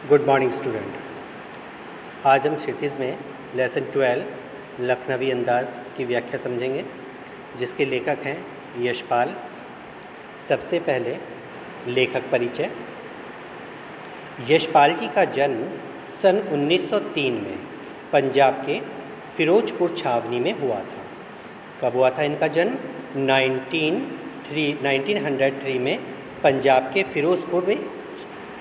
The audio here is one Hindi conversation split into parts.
Good morning student. आज हम क्षितिज में लेसन 12 लखनवी अंदाज की व्याख्या समझेंगे, जिसके लेखक हैं यशपाल। सबसे पहले लेखक परिचय। यशपाल जी का जन्म सन 1903 में पंजाब के फिरोजपुर छावनी में हुआ था। कब हुआ था इनका जन्म? 1903 में पंजाब के फिरोजपुर में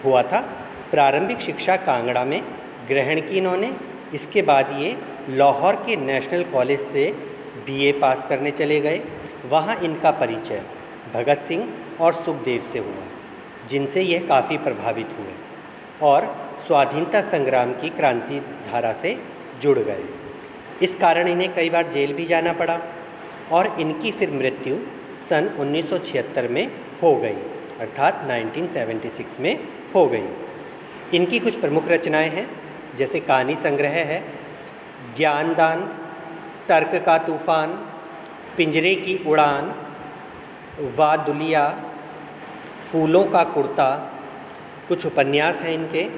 हुआ था। प्रारंभिक शिक्षा कांगड़ा में ग्रहण की इन्होंने। इसके बाद ये लाहौर के नेशनल कॉलेज से बीए पास करने चले गए। वहाँ इनका परिचय भगत सिंह और सुखदेव से हुआ, जिनसे यह काफ़ी प्रभावित हुए और स्वाधीनता संग्राम की क्रांति धारा से जुड़ गए। इस कारण इन्हें कई बार जेल भी जाना पड़ा और इनकी फिर मृत्यु सन 1976 में हो गई, अर्थात 1976 में हो गई। इनकी कुछ प्रमुख रचनाएं हैं, जैसे कहानी संग्रह है, ज्ञानदान, तर्क का तूफान, पिंजरे की उड़ान, वादुलिया, फूलों का कुर्ता। कुछ उपन्यास हैं इनके,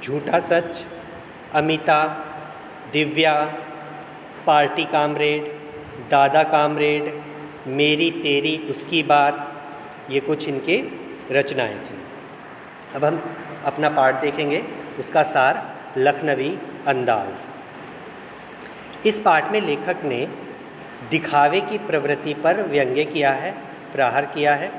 झूठा सच, अमिता, दिव्या, पार्टी कामरेड, दादा कामरेड, मेरी तेरी उसकी बात। ये कुछ इनके रचनाएं थी। अब हम अपना पाठ देखेंगे, उसका सार लखनवी अंदाज। इस पाठ में लेखक ने दिखावे की प्रवृत्ति पर व्यंग्य किया है, प्रहार किया है।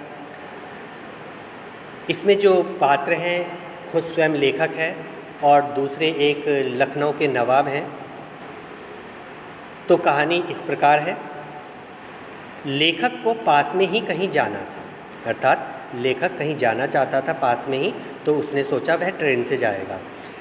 इसमें जो पात्र हैं खुद स्वयं लेखक है और दूसरे एक लखनऊ के नवाब हैं। तो कहानी इस प्रकार है। लेखक को पास में ही कहीं जाना था, अर्थात लेखक कहीं जाना चाहता था पास में ही, तो उसने सोचा वह ट्रेन से जाएगा।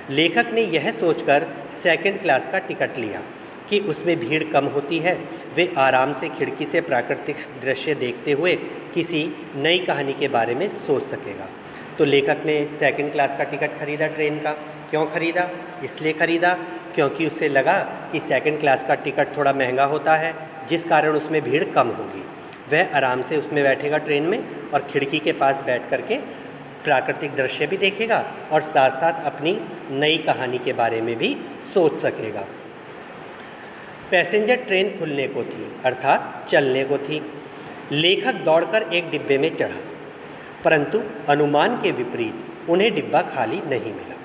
लेखक ने यह सोचकर सेकंड क्लास का टिकट लिया कि उसमें भीड़ कम होती है, वे आराम से खिड़की से प्राकृतिक दृश्य देखते हुए किसी नई कहानी के बारे में सोच सकेगा। तो लेखक ने सेकंड क्लास का टिकट खरीदा ट्रेन का। क्यों खरीदा? इसलिए खरीदा क्योंकि उससे लगा कि सेकंड क्लास का टिकट थोड़ा महंगा होता है, जिस कारण उसमें भीड़ कम होगी। वह आराम से उसमें बैठेगा ट्रेन में और खिड़की के पास बैठ करके प्राकृतिक दृश्य भी देखेगा और साथ साथ अपनी नई कहानी के बारे में भी सोच सकेगा। पैसेंजर ट्रेन खुलने को थी, अर्थात चलने को थी। लेखक दौड़कर एक डिब्बे में चढ़ा, परंतु अनुमान के विपरीत उन्हें डिब्बा खाली नहीं मिला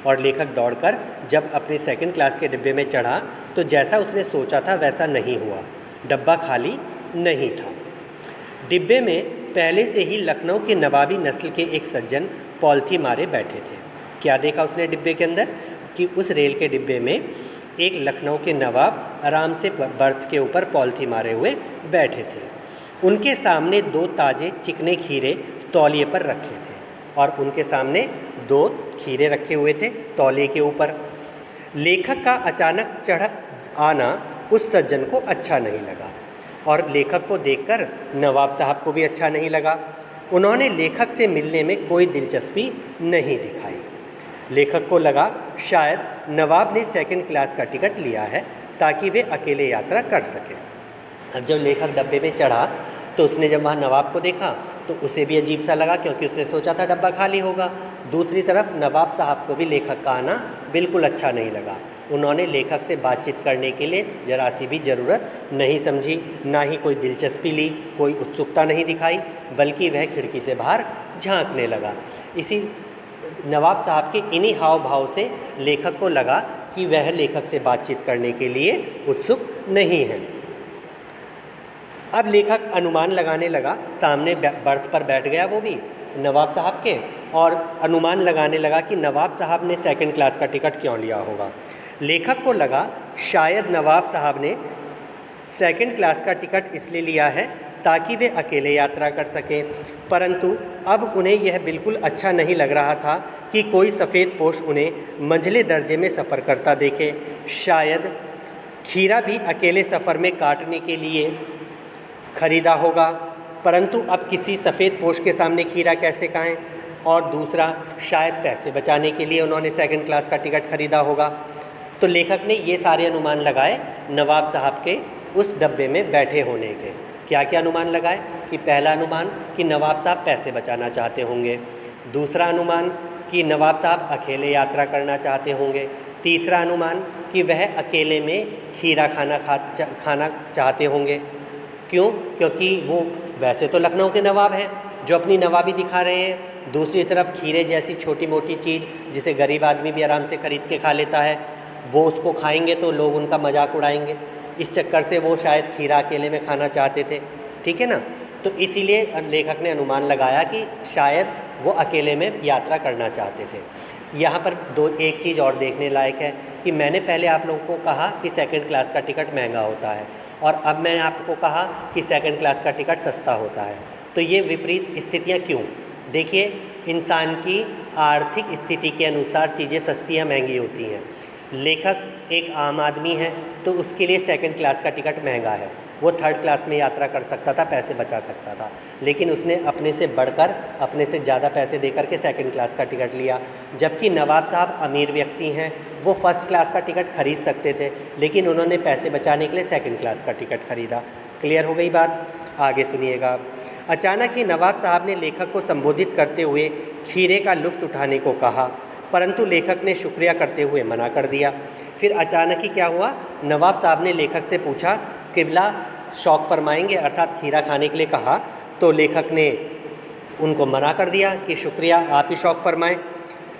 और लेखक दौड़कर जब अपने सेकंड क्लास के डिब्बे में चढ़ा तो जैसा उसने सोचा था वैसा नहीं हुआ, डब्बा खाली नहीं था। डिब्बे में पहले से ही लखनऊ के नवाबी नस्ल के एक सज्जन पॉलिथी मारे बैठे थे। क्या देखा उसने डिब्बे के अंदर? कि उस रेल के डिब्बे में एक लखनऊ के नवाब आराम से बर्थ के ऊपर पॉलिथी मारे हुए बैठे थे। उनके सामने दो ताजे चिकने खीरे तौलिए पर रखे थे और उनके सामने दो खीरे रखे हुए थे तौलिए के ऊपर। लेखक का अचानक चढ़ आना उस सज्जन को अच्छा नहीं लगा और लेखक को देखकर नवाब साहब को भी अच्छा नहीं लगा। उन्होंने लेखक से मिलने में कोई दिलचस्पी नहीं दिखाई। लेखक को लगा शायद नवाब ने सेकंड क्लास का टिकट लिया है ताकि वे अकेले यात्रा कर सकें। अब जब लेखक डब्बे में चढ़ा तो उसने जब वहाँ नवाब को देखा तो उसे भी अजीब सा लगा, क्योंकि उसने सोचा था डब्बा खाली होगा। दूसरी तरफ नवाब साहब को भी लेखक का आना बिल्कुल अच्छा नहीं लगा। उन्होंने लेखक से बातचीत करने के लिए जरा सी भी ज़रूरत नहीं समझी, ना ही कोई दिलचस्पी ली, कोई उत्सुकता नहीं दिखाई, बल्कि वह खिड़की से बाहर झांकने लगा। इसी नवाब साहब के इन्हीं हाव भाव से लेखक को लगा कि वह लेखक से बातचीत करने के लिए उत्सुक नहीं है। अब लेखक अनुमान लगाने लगा, सामने बर्थ पर बैठ गया वो भी नवाब साहब के, और अनुमान लगाने लगा कि नवाब साहब ने सेकंड क्लास का टिकट क्यों लिया होगा। लेखक को लगा शायद नवाब साहब ने सेकंड क्लास का टिकट इसलिए लिया है ताकि वे अकेले यात्रा कर सकें, परंतु अब उन्हें यह बिल्कुल अच्छा नहीं लग रहा था कि कोई सफ़ेद पोश उन्हें मंझले दर्जे में सफ़र करता देखे। शायद खीरा भी अकेले सफ़र में काटने के लिए खरीदा होगा, परंतु अब किसी सफ़ेद पोश के सामने खीरा कैसे खाएं, और दूसरा शायद पैसे बचाने के लिए उन्होंने सेकंड क्लास का टिकट खरीदा होगा। तो लेखक ने ये सारे अनुमान लगाए नवाब साहब के उस डब्बे में बैठे होने के। क्या क्या अनुमान लगाए? कि पहला अनुमान कि नवाब साहब पैसे बचाना चाहते होंगे, दूसरा अनुमान कि नवाब साहब अकेले यात्रा करना चाहते होंगे। तीसरा अनुमान कि वह अकेले में खीरा खाना चाहते होंगे। क्यों? क्योंकि वो वैसे तो लखनऊ के नवाब हैं जो अपनी नवाबी दिखा रहे हैं, दूसरी तरफ खीरे जैसी छोटी मोटी चीज़ जिसे गरीब आदमी भी आराम से खरीद के खा लेता है, वो उसको खाएंगे तो लोग उनका मजाक उड़ाएंगे। इस चक्कर से वो शायद खीरा अकेले में खाना चाहते थे। ठीक है ना? तो इसीलिए लेखक ने अनुमान लगाया कि शायद वो अकेले में यात्रा करना चाहते थे। यहाँ पर एक चीज़ और देखने लायक है कि मैंने पहले आप लोगों को कहा कि सेकंड क्लास का टिकट महंगा होता है और अब मैंने आपको कहा कि सेकंड क्लास का टिकट सस्ता होता है। तो ये विपरीत स्थितियाँ क्यों? देखिए, इंसान की आर्थिक स्थिति के अनुसार चीज़ें सस्ती या महंगी होती हैं। लेखक एक आम आदमी है तो उसके लिए सेकंड क्लास का टिकट महंगा है। वो थर्ड क्लास में यात्रा कर सकता था, पैसे बचा सकता था, लेकिन उसने अपने से बढ़कर अपने से ज़्यादा पैसे देकर के सेकंड क्लास का टिकट लिया। जबकि नवाब साहब अमीर व्यक्ति हैं, वो फर्स्ट क्लास का टिकट खरीद सकते थे, लेकिन उन्होंने पैसे बचाने के लिए सेकंड क्लास का टिकट खरीदा। क्लियर हो गई बात? आगे सुनिएगा। अचानक ही नवाब साहब ने लेखक को संबोधित करते हुए खीरे का लुत्फ़ उठाने को कहा, परंतु लेखक ने शुक्रिया करते हुए मना कर दिया। फिर अचानक ही क्या हुआ? नवाब साहब ने लेखक से पूछा, किबला शौक़ फरमाएंगे, अर्थात खीरा खाने के लिए कहा। तो लेखक ने उनको मना कर दिया कि शुक्रिया, आप ही शौक़ फरमाएं।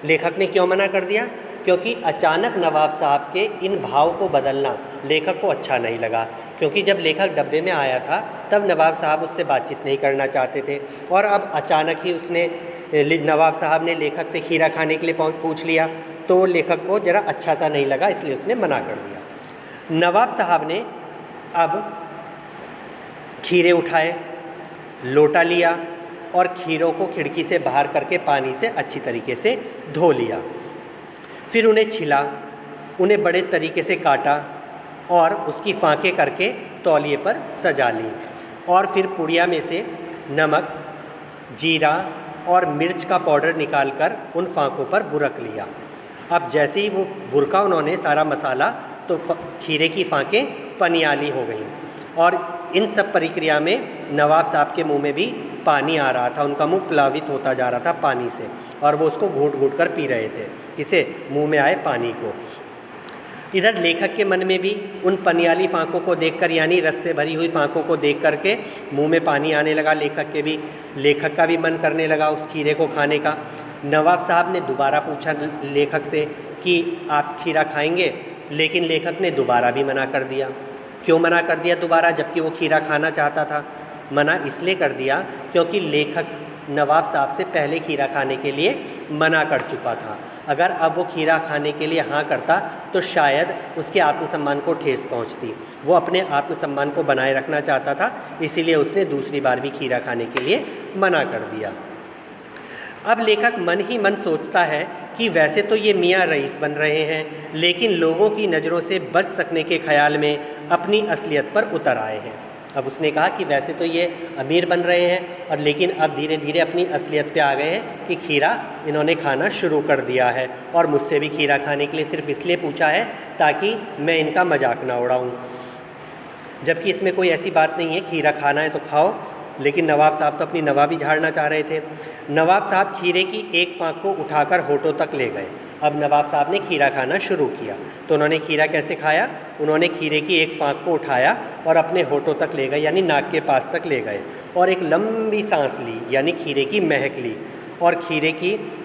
लेखक ने क्यों मना कर दिया? क्योंकि अचानक नवाब साहब के इन भाव को बदलना लेखक को अच्छा नहीं लगा। क्योंकि जब लेखक डब्बे में आया था तब नवाब साहब उससे बातचीत नहीं करना चाहते थे, और अब अचानक ही नवाब साहब ने लेखक से खीरा खाने के लिए पूछ लिया, तो लेखक को ज़रा अच्छा सा नहीं लगा, इसलिए उसने मना कर दिया। नवाब साहब ने अब खीरे उठाए, लोटा लिया और खीरों को खिड़की से बाहर करके पानी से अच्छी तरीके से धो लिया। फिर उन्हें छिला, उन्हें बड़े तरीके से काटा और उसकी फाँकें करके तौलिए पर सजा ली, और फिर पुड़िया में से नमक, जीरा और मिर्च का पाउडर निकालकर उन फाँकों पर बुरक लिया। अब जैसे ही वो बुरका उन्होंने सारा मसाला, तो खीरे की फाँकें पनियाली हो गईं, और इन सब प्रक्रिया में नवाब साहब के मुंह में भी पानी आ रहा था, उनका मुंह प्लावित होता जा रहा था पानी से, और वो उसको घूंट घूंट कर पी रहे थे, इसे मुंह में आए पानी को। इधर लेखक के मन में भी उन पनियाली फाँकों को देखकर, यानी रस से भरी हुई फाँकों को देख करके मुंह में पानी आने लगा। लेखक का भी मन करने लगा उस खीरे को खाने का। नवाब साहब ने दोबारा पूछा लेखक से कि आप खीरा खाएंगे, लेकिन लेखक ने दोबारा भी मना कर दिया। क्यों मना कर दिया दोबारा, जबकि वो खीरा खाना चाहता था? मना इसलिए कर दिया क्योंकि लेखक नवाब साहब से पहले खीरा खाने के लिए मना कर चुका था। अगर अब वो खीरा खाने के लिए हाँ करता तो शायद उसके आत्मसम्मान को ठेस पहुंचती। वो अपने आत्मसम्मान को बनाए रखना चाहता था, इसीलिए उसने दूसरी बार भी खीरा खाने के लिए मना कर दिया। अब लेखक मन ही मन सोचता है कि वैसे तो ये मियाँ रईस बन रहे हैं, लेकिन लोगों की नज़रों से बच सकने के ख्याल में अपनी असलियत पर उतर आए हैं। अब उसने कहा कि वैसे तो ये अमीर बन रहे हैं, और लेकिन अब धीरे धीरे अपनी असलियत पे आ गए हैं कि खीरा इन्होंने खाना शुरू कर दिया है, और मुझसे भी खीरा खाने के लिए सिर्फ इसलिए पूछा है ताकि मैं इनका मजाक ना उड़ाऊँ। जबकि इसमें कोई ऐसी बात नहीं है, खीरा खाना है तो खाओ, लेकिन नवाब साहब तो अपनी नवाबी झाड़ना चाह रहे थे। नवाब साहब खीरे की एक फाँक को उठाकर होठों तक ले गए। अब नवाब साहब ने खीरा खाना शुरू किया। तो उन्होंने खीरा कैसे खाया? उन्होंने खीरे की एक फाँक को उठाया और अपने होठों तक ले गए, यानी नाक के पास तक ले गए, और एक लंबी सांस ली, यानी खीरे की महक ली, और खीरे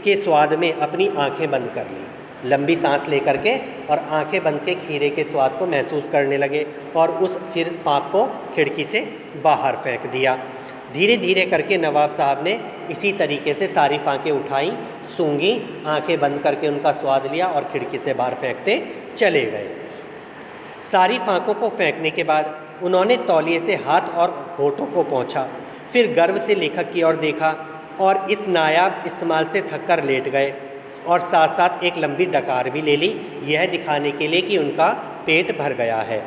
के स्वाद में अपनी आँखें बंद कर ली। लंबी सांस लेकर के और आंखें बंद के खीरे के स्वाद को महसूस करने लगे, और उस फिर फाँक को खिड़की से बाहर फेंक दिया। धीरे धीरे करके नवाब साहब ने इसी तरीके से सारी फाँकें उठाई, सूंघी, आंखें बंद करके उनका स्वाद लिया और खिड़की से बाहर फेंकते चले गए। सारी फाँकों को फेंकने के बाद उन्होंने तौलिए से हाथ और होठों को पोंछा, फिर गर्व से लेखक की ओर देखा और इस नायाब इस्तेमाल से थककर लेट गए, और साथ साथ एक लंबी डकार भी ले ली, यह दिखाने के लिए कि उनका पेट भर गया है।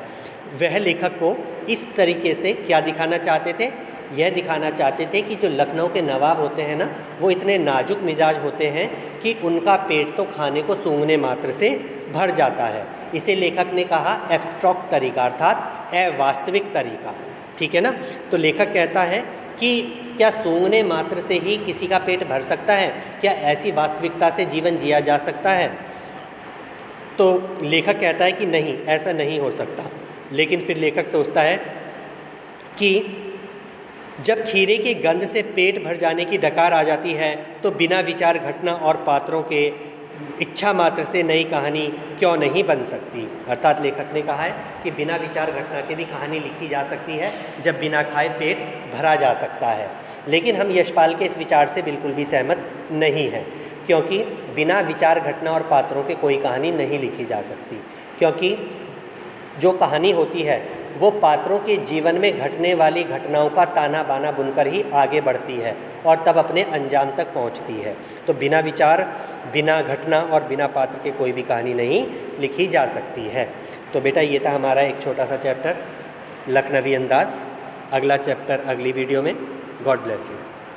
वह लेखक को इस तरीके से क्या दिखाना चाहते थे? यह दिखाना चाहते थे कि जो लखनऊ के नवाब होते हैं ना, वो इतने नाजुक मिजाज होते हैं कि उनका पेट तो खाने को सूंघने मात्र से भर जाता है। इसे लेखक ने कहा एब्स्ट्रैक्ट तरीका, अर्थात अवास्तविक तरीका। ठीक है ना? तो लेखक कहता है कि क्या सूंघने मात्र से ही किसी का पेट भर सकता है? क्या ऐसी वास्तविकता से जीवन जिया जा सकता है? तो लेखक कहता है कि नहीं, ऐसा नहीं हो सकता। लेकिन फिर लेखक सोचता है कि जब खीरे की गंध से पेट भर जाने की डकार आ जाती है तो बिना विचार घटना और पात्रों के इच्छा मात्र से नई कहानी क्यों नहीं बन सकती। अर्थात लेखक ने कहा है कि बिना विचार घटना के भी कहानी लिखी जा सकती है, जब बिना खाए पेट भरा जा सकता है। लेकिन हम यशपाल के इस विचार से बिल्कुल भी सहमत नहीं हैं, क्योंकि बिना विचार घटना और पात्रों के कोई कहानी नहीं लिखी जा सकती। क्योंकि जो कहानी होती है वो पात्रों के जीवन में घटने वाली घटनाओं का ताना बाना बुनकर ही आगे बढ़ती है और तब अपने अंजाम तक पहुंचती है। तो बिना विचार, बिना घटना और बिना पात्र के कोई भी कहानी नहीं लिखी जा सकती है। तो बेटा ये था हमारा एक छोटा सा चैप्टर लखनवी अंदाज। अगला चैप्टर अगली वीडियो में। God bless you.